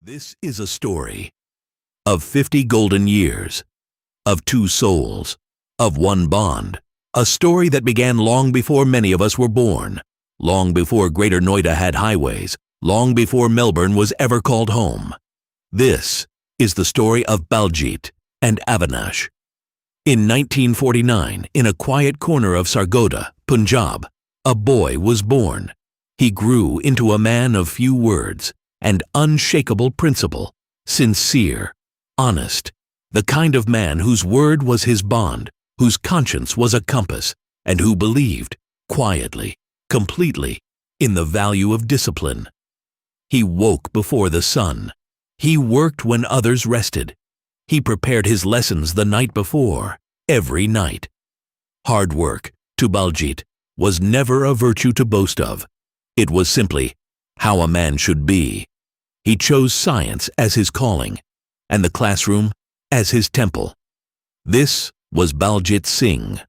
This is a story of 50 golden years, of two souls, of one bond, a story that began long before many of us were born, long before Greater Noida had highways, long before Melbourne was ever called home. This is the story of Baljit and Avinash. In 1949, in a quiet corner of Sargodha, Punjab, a boy was born. He grew into a man of few words and unshakable principle, sincere, honest, the kind of man whose word was his bond, whose conscience was a compass, and who believed, quietly, completely, in the value of discipline. He woke before the sun. He worked when others rested. He prepared his lessons the night before, every night. Hard work, to Baljit, was never a virtue to boast of. It was simply how a man should be. He chose science as his calling, and the classroom as his temple. This was Baljit Singh.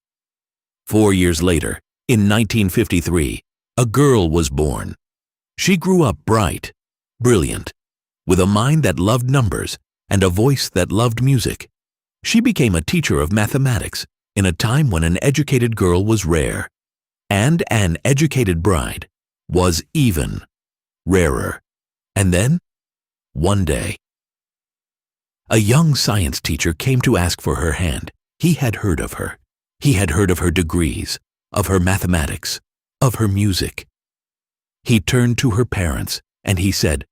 4 years later, in 1953, a girl was born. She grew up bright, brilliant, with a mind that loved numbers and a voice that loved music. She became a teacher of mathematics in a time when an educated girl was rare, and an educated bride was even rarer. And then, one day, a young science teacher came to ask for her hand. He had heard of her. He had heard of her degrees, of her mathematics, of her music. He turned to her parents and he said,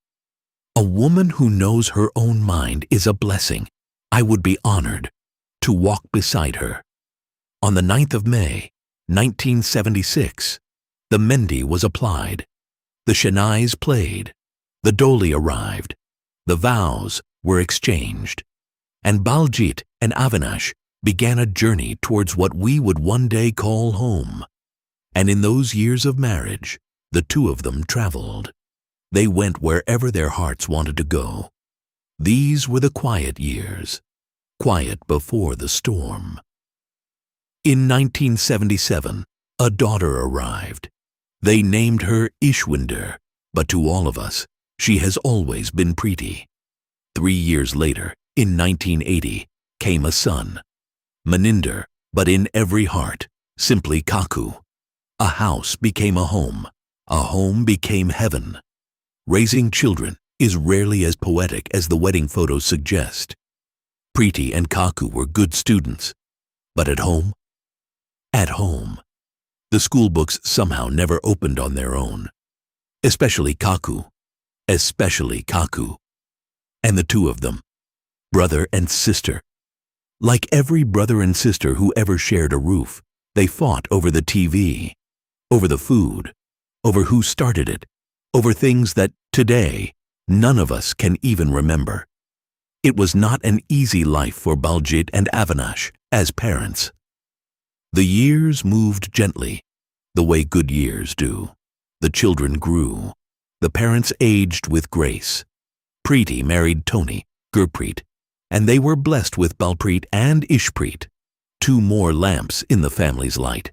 "A woman who knows her own mind is a blessing. I would be honored to walk beside her." On the 9th of May, 1976, the Mendi was applied. The Shehnais played. The Doli arrived. The vows were exchanged. And Baljit and Avinash began a journey towards what we would one day call home. And in those years of marriage, the two of them traveled. They went wherever their hearts wanted to go. These were the quiet years, quiet before the storm. In 1977, a daughter arrived. They named her Ishwinder, but to all of us, she has always been Preeti. 3 years later, in 1980, came a son. Maninder, but in every heart, simply Kaku. A house became a home became heaven. Raising children is rarely as poetic as the wedding photos suggest. Preeti and Kaku were good students, but at home, the school books somehow never opened on their own. Especially Kaku. And the two of them, brother and sister. Like every brother and sister who ever shared a roof, they fought over the TV, over the food, over who started it, over things that, today, none of us can even remember. It was not an easy life for Baljit and Avinash as parents. The years moved gently, the way good years do. The children grew. The parents aged with grace. Preeti married Tony, Gurpreet, and they were blessed with Balpreet and Ishpreet, 2 more lamps in the family's light.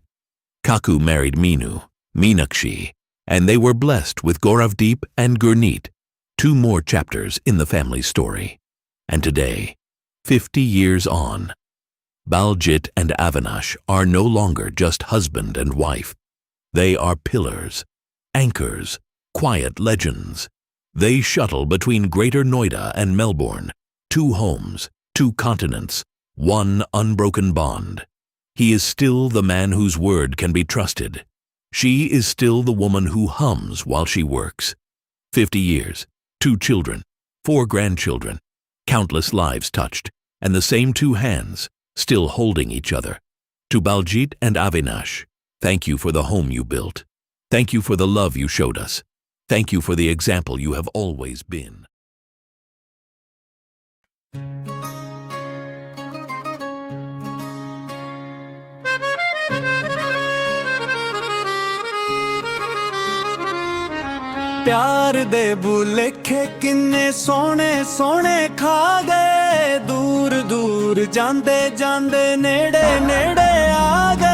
Kaku married Meenu, Meenakshi, and they were blessed with Gauravdeep and Gurneet, 2 more chapters in the family's story. And today, 50 years on, Baljit and Avinash are no longer just husband and wife. They are pillars, anchors, quiet legends. They shuttle between Greater Noida and Melbourne, 2 homes, 2 continents, 1 unbroken bond. He is still the man whose word can be trusted. She is still the woman who hums while she works. 50 years, 2 children, 4 grandchildren, countless lives touched, and the same 2 hands, still holding each other. To Baljit and Avinash, thank you for the home you built. Thank you for the love you showed us. Thank you for the example you have always been. प्यार दे भुलेखे किन्ने सोने सोने खा गए दूर दूर जांदे जांदे नेड़े नेड़े आ गए